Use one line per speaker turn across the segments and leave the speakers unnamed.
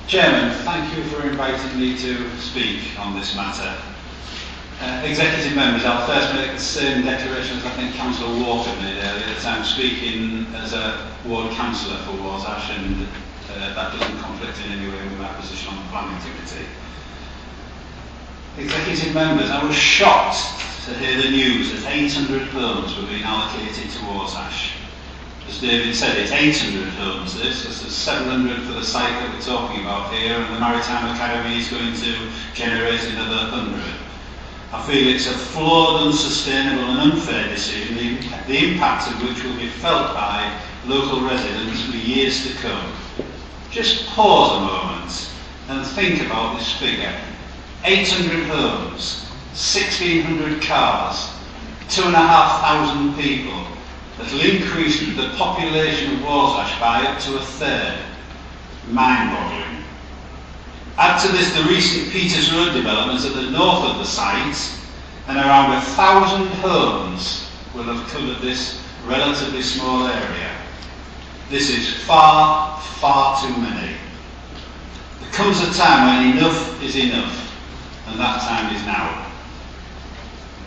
Chairman, thank you for inviting me to speak on this matter. Executive members, I'll first make the same declaration as I think Councillor Walker made earlier, that I'm speaking as a ward councillor for Warsash, and that doesn't conflict in any way with my position on the planning committee. Executive members, I was shocked to hear the news that 800 homes were being allocated to Warsash. As David said, it's 800 homes this is 700 for the site that we're talking about here, and the Maritime Academy is going to generate another 100. I feel it's a flawed, unsustainable and unfair decision, the impact of which will be felt by local residents for years to come. Just pause a moment and think about this figure. 800 homes, 1,600 cars, 2,500 people. That'll increase the population of Warsash by up to a third. Mind-boggling. Add to this the recent Peters Road developments at the north of the site, and around 1,000 homes will have covered this relatively small area. This is far, far too many. There comes a time when enough is enough, and that time is now.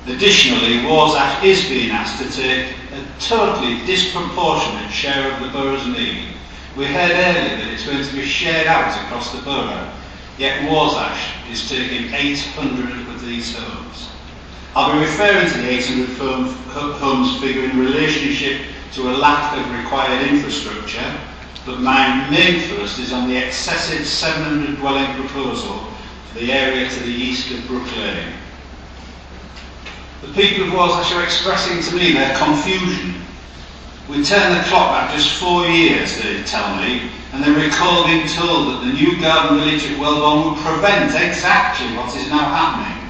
Additionally, Warsash is being asked to take a totally disproportionate share of the borough's need. We heard earlier that it's going to be shared out across the borough, yet Warsash is taking 800 of these homes. I'll be referring to the 800 homes figure in relationship to a lack of required infrastructure, but my main thrust is on the excessive 700 dwelling proposal for the area to the east of Brook Lane. The people of Warsash are expressing to me their confusion. We turn the clock back just 4 years, they tell me, and they recall being told that the new garden village at Wellborn would prevent exactly what is now happening.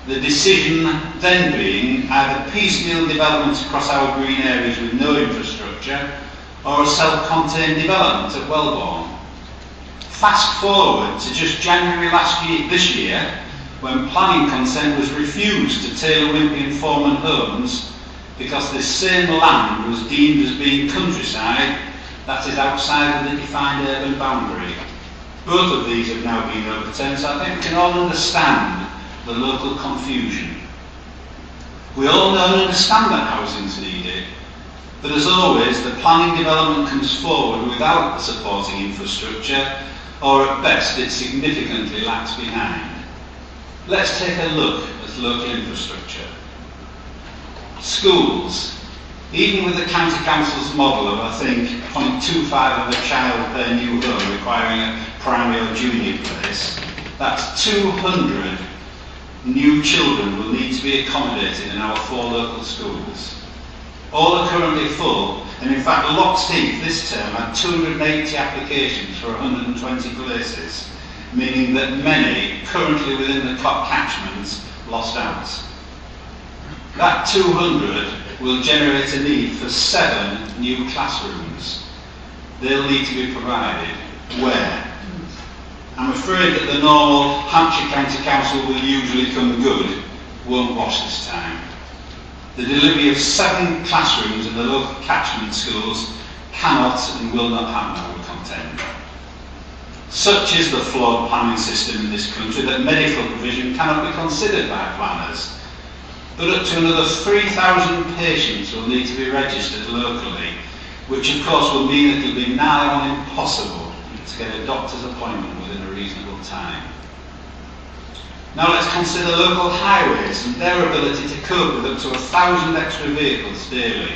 The decision then being either piecemeal developments across our green areas with no infrastructure, or a self-contained development at Wellborn. Fast forward to just January this year, when planning consent was refused to Taylor Wimpey and Foreman homes because this same land was deemed as being countryside that is outside of the defined urban boundary. Both of these have now been overturned, so I think we can all understand the local confusion. We all know and understand that housing is needed, but as always, the planning development comes forward without the supporting infrastructure, or at best it significantly lags behind. Let's take a look at local infrastructure. Schools. Even with the County Council's model of, I think, 0.25 of a child per new home requiring a primary or junior place, that's 200 new children will need to be accommodated in our 4 local schools. All are currently full, and in fact Lock's Heath this term had 280 applications for 120 places, meaning that many currently within the top catchments lost out. That 200 will generate a need for 7 new classrooms. They'll need to be provided. Where? I'm afraid that the normal Hampshire County Council will usually come good won't wash this time. The delivery of 7 classrooms in the local catchment schools cannot and will not happen, I would contend. Such is the flawed planning system in this country that medical provision cannot be considered by planners. But up to another 3,000 patients will need to be registered locally, which of course will mean it will be nigh on impossible to get a doctor's appointment within a reasonable time. Now let's consider local highways and their ability to cope with up to 1,000 extra vehicles daily.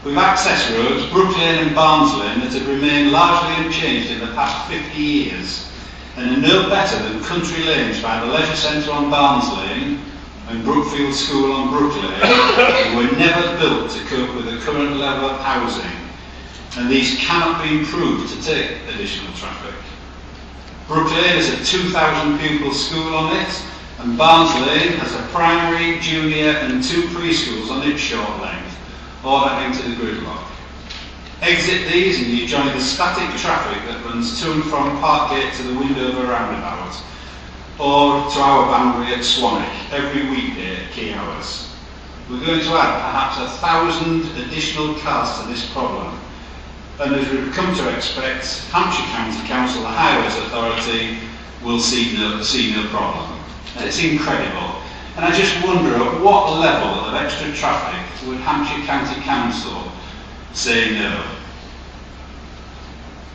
With access roads, Brook Lane and Barnes Lane, that have remained largely unchanged in the past 50 years, and are no better than country lanes by the leisure centre on Barnes Lane and Brookfield School on Brook Lane, and were never built to cope with the current level of housing, and these cannot be improved to take additional traffic. Brook Lane has a 2,000 pupil school on it, and Barnes Lane has a primary, junior and 2 preschools on its short length, all adding to the gridlock. Exit these and you join the static traffic that runs to and from Parkgate to the Windover roundabout, or to our boundary at Swanwick every weekday at key hours. We're going to add perhaps 1,000 additional cars to this problem, and as we've come to expect, Hampshire County Council, the Highways Highways Authority will see no problem. It's incredible. And I just wonder at what level of extra traffic would Hampshire County Council say no?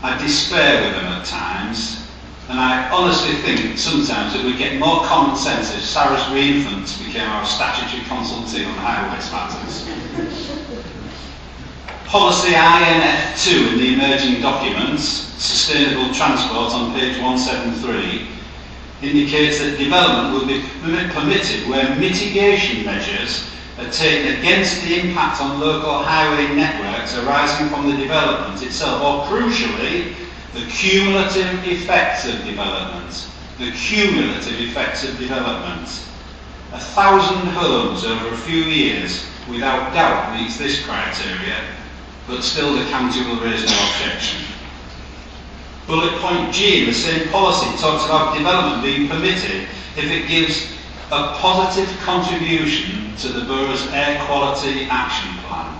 I despair with them at times, and I honestly think sometimes that we'd get more common sense if Sarah Greenfant became our statutory consultee on highways matters. Policy INF2 in the emerging documents, Sustainable Transport on page 173, indicates that development will be permitted where mitigation measures are taken against the impact on local highway networks arising from the development itself, or crucially, the cumulative effects of development. The cumulative effects of development. 1,000 homes over a few years without doubt meets this criteria, but still the county will raise no objection. Bullet point G in the same policy talks about development being permitted if it gives a positive contribution to the borough's air quality action plan.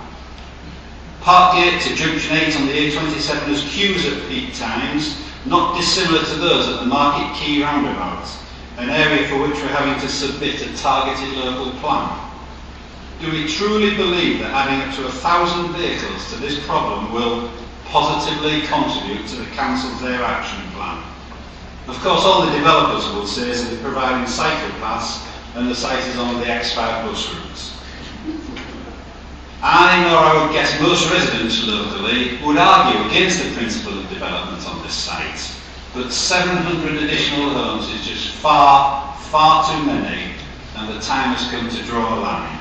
Parkgate to Junction 8 on the A27 has queues at peak times, not dissimilar to those at the Market Quay roundabout, an area for which we're having to submit a targeted local plan. Do we truly believe that adding up to 1,000 vehicles to this problem will positively contribute to the council's air action plan? Of course, all the developers will say is that they're providing cycle paths and the site is on the expired bus routes. I, nor I would guess most residents locally, would argue against the principle of development on this site, but 700 additional homes is just far, far too many, and the time has come to draw a line.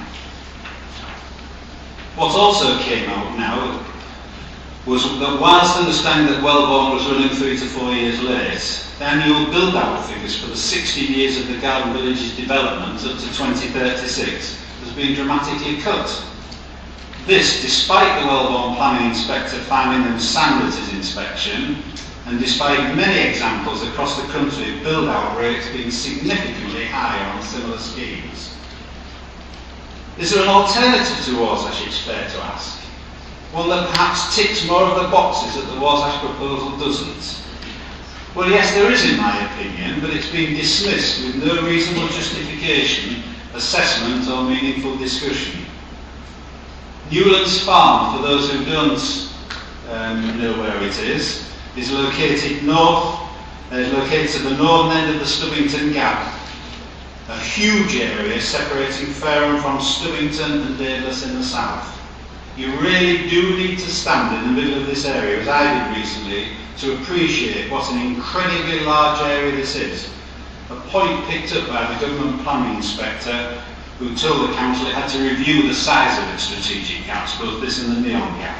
What also came out now was that whilst understanding that Wellborn was running 3 to 4 years late, the annual build-out figures for the 16 years of the Garden Village's development up to 2036 has been dramatically cut. This, despite the Wellborn planning inspector finding them sound at his inspection, and despite many examples across the country of build-out rates being significantly higher on similar schemes. Is there an alternative to Warsash, it's fair to ask? One that perhaps ticks more of the boxes that the Warsash proposal doesn't? Well, yes, there is in my opinion, but it's been dismissed with no reasonable justification, assessment or meaningful discussion. Newlands Farm, for those who don't know where it is located located to the northern end of the Stubbington Gap, a huge area separating Fareham from Stubbington and Daedalus in the south. You really do need to stand in the middle of this area, as I did recently, to appreciate what an incredibly large area this is. A point picked up by the government planning inspector, who told the council it had to review the size of its strategic gaps, both this and the Neon Gap.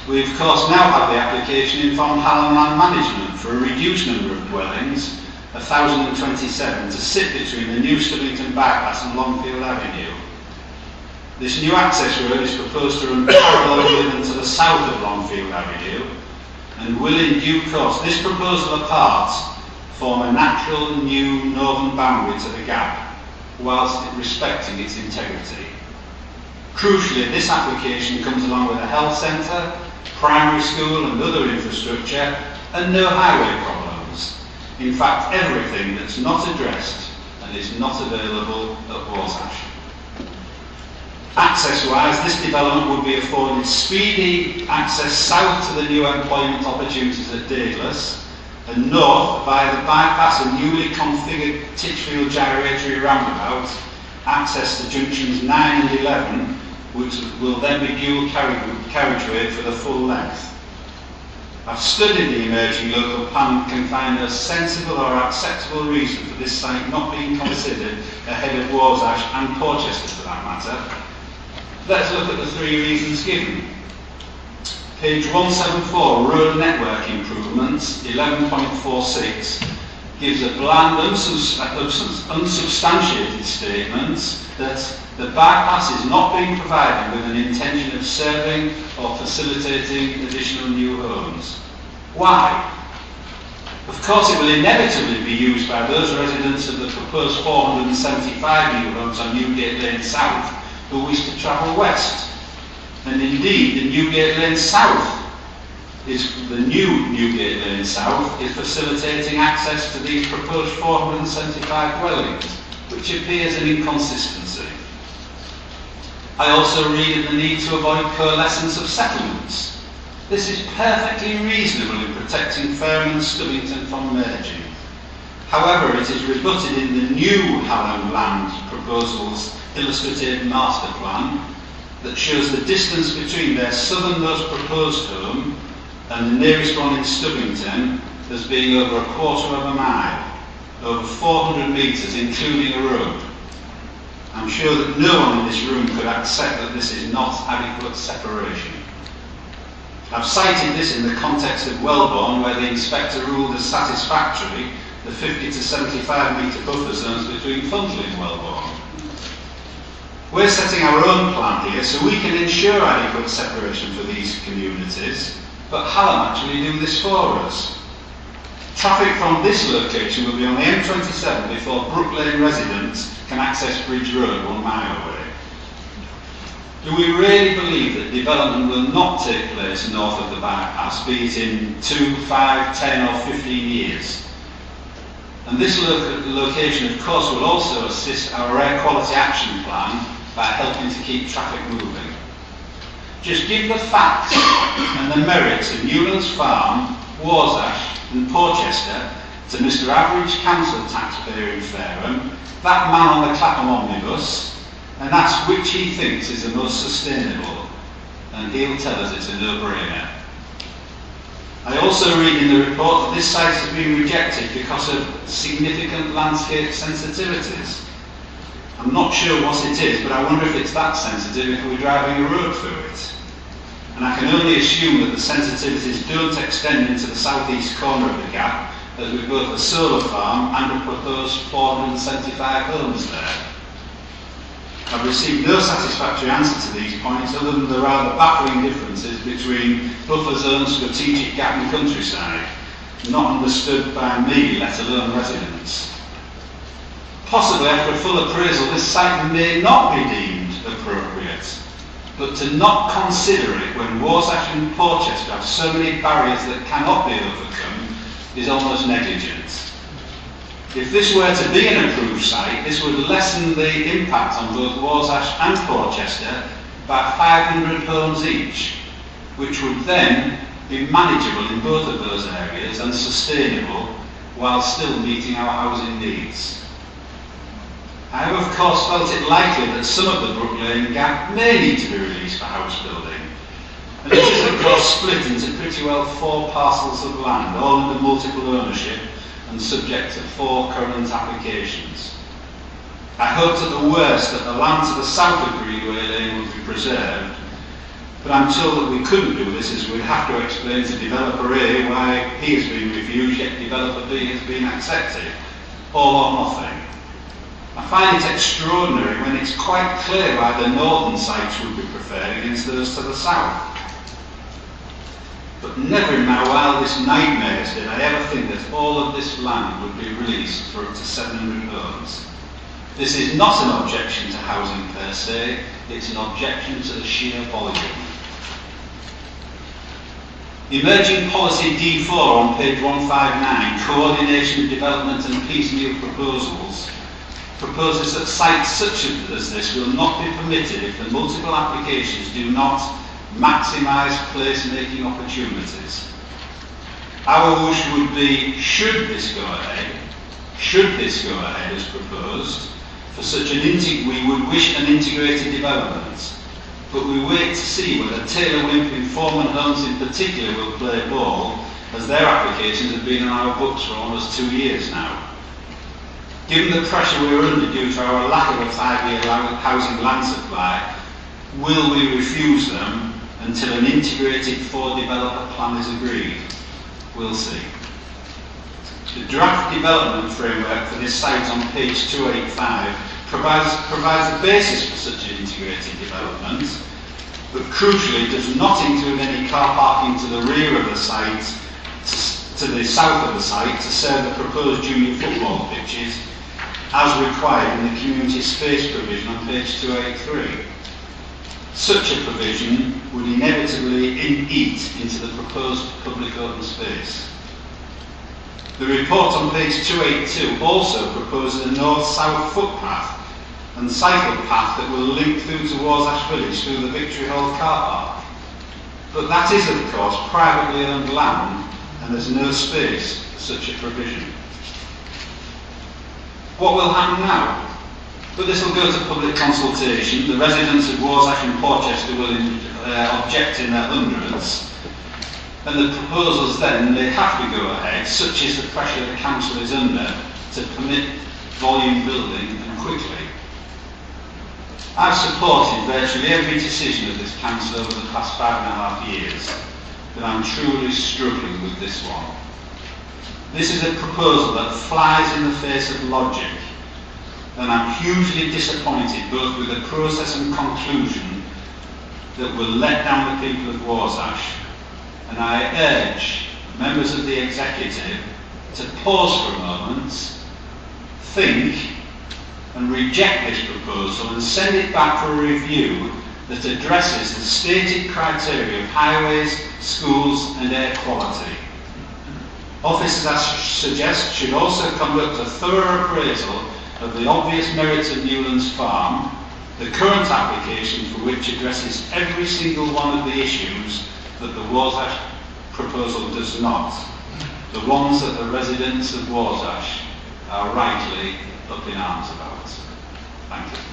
We of course now have the application in from Hallam Land Management for a reduced number of dwellings, 1,027, to sit between the new Stubbington bypass and Longfield Avenue. This new access road is proposed to run parallel with and to the south of Longfield Avenue, and will in due course, this proposal apart, form a natural new northern boundary to the gap, whilst respecting its integrity. Crucially, this application comes along with a health centre, primary school and other infrastructure, and no highway problems. In fact, everything that's not addressed and is not available at Warsash. Access-wise, this development would be afforded speedy access south to the new employment opportunities at Daedalus, and north via the bypass and newly configured Titchfield gyratory roundabout, access to junctions 9 and 11, which will then be dual carriageway for the full length. I've studied the emerging local plan and can find no sensible or acceptable reason for this site not being considered ahead of Warsash and Porchester for that matter. Let's look at the 3 reasons given. Page 174, Road Network Improvements, 11.46, gives a bland, unsubstantiated statement that the bypass is not being provided with an intention of serving or facilitating additional new homes. Why? Of course, it will inevitably be used by those residents of the proposed 475 new homes on Newgate Lane South who wish to travel west. And indeed, the Newgate Lane South is the new Newgate Lane South is facilitating access to these proposed 475 dwellings, which appears an inconsistency. I also read of the need to avoid coalescence of settlements. This is perfectly reasonable in protecting Fareham and Stubbington from merging. However, it is rebutted in the new Hallam Land proposal's illustrative master plan that shows the distance between their southernmost proposed home and the nearest one in Stubbington as being over a quarter of a mile, over 400 metres including a road. I'm sure that no one in this room could accept that this is not adequate separation. I've cited this in the context of Wellbourne, where the inspector ruled as satisfactory the 50 to 75 metre buffer zones between Fundley and Wellbourne. We're setting our own plan here so we can ensure adequate separation for these communities, but Hallam actually do this for us. Traffic from this location will be on the M27 before Brook Lane residents can access Bridge Road 1 mile away. Do we really believe that development will not take place north of the bypass, be it in 2, 5, 10 or 15 years? And this location, of course, will also assist our air quality action plan by helping to keep traffic moving. Just give the facts and the merits of Newlands Farm, Warsash and Porchester to Mr. Average Council Taxpayer in Fareham, that man on the Clapham omnibus, and ask which he thinks is the most sustainable, and he'll tell us it's a no-brainer. I also read in the report that this site has been rejected because of significant landscape sensitivities. I'm not sure what it is, but I wonder if it's that sensitive if we're driving a road through it. And I can only assume that the sensitivities don't extend into the southeast corner of the gap, as we've both a solar farm and a proposed 475 homes there. I've received no satisfactory answer to these points other than the rather baffling differences between buffer zone, strategic gap and countryside, not understood by me, let alone residents. Possibly after a full appraisal, this site may not be deemed appropriate, but to not consider it when Warsash and Porchester have so many barriers that cannot be overcome is almost negligent. If this were to be an approved site, this would lessen the impact on both Warsash and Porchester by 500 homes each, which would then be manageable in both of those areas and sustainable while still meeting our housing needs. I have of course felt it likely that some of the Brook Lane gap may need to be released for house building, and it is of course split into pretty well 4 parcels of land, all under multiple ownership and subject to 4 current applications. I hoped at the worst that the land to the south of Greenway Lane would be preserved, but I'm told that we couldn't do this as we'd have to explain to developer A why he has been refused yet developer B has been accepted. All or nothing. I find it extraordinary when it's quite clear why the northern sites would be preferred against those to the south. But never in my wildest nightmares did I ever think that all of this land would be released for up to 700 homes. This is not an objection to housing per se, it's an objection to the sheer volume. Emerging Policy D4 on page 159, Coordination of Development and Piecemeal Proposals, proposes that sites such as this will not be permitted if the multiple applications do not maximise place-making opportunities. Our wish would be, should this go ahead as proposed, for such we would wish an integrated development, but we wait to see whether Taylor Wimpey and Foreman Homes in particular will play ball, as their applications have been on our books for almost 2 years now. Given the pressure we are under due to our lack of a 5-year housing land supply, will we refuse them until an integrated 4-developer plan is agreed? We'll see. The draft development framework for this site on page 285 provides a basis for such an integrated development, but crucially does not include any car parking to the rear of the site, to the south of the site, to serve the proposed junior football pitches, as required in the community space provision on page 283. Such a provision would inevitably eat into the proposed public open space. The report on page 282 also proposes a north-south footpath and cycle path that will link through to Warsash village through the Victory Hall car park. But that is, of course, privately owned land, and there's no space for such a provision. What will happen now? But this will go to public consultation. The residents of Warsash and Portchester will object in their hundreds, and the proposals then, they have to go ahead, such is the pressure the council is under to permit volume building and quickly. I've supported virtually every decision of this council over the past 5.5 years, but I'm truly struggling with this one. This is a proposal that flies in the face of logic, and I'm hugely disappointed both with the process and conclusion that will let down the people of Warsash, and I urge members of the executive to pause for a moment, think, and reject this proposal and send it back for a review that addresses the stated criteria of highways, schools and air quality. Officers, I suggest, should also conduct a thorough appraisal of the obvious merits of Newlands Farm, the current application for which addresses every single one of the issues that the Warsash proposal does not, the ones that the residents of Warsash are rightly up in arms about. Thank you.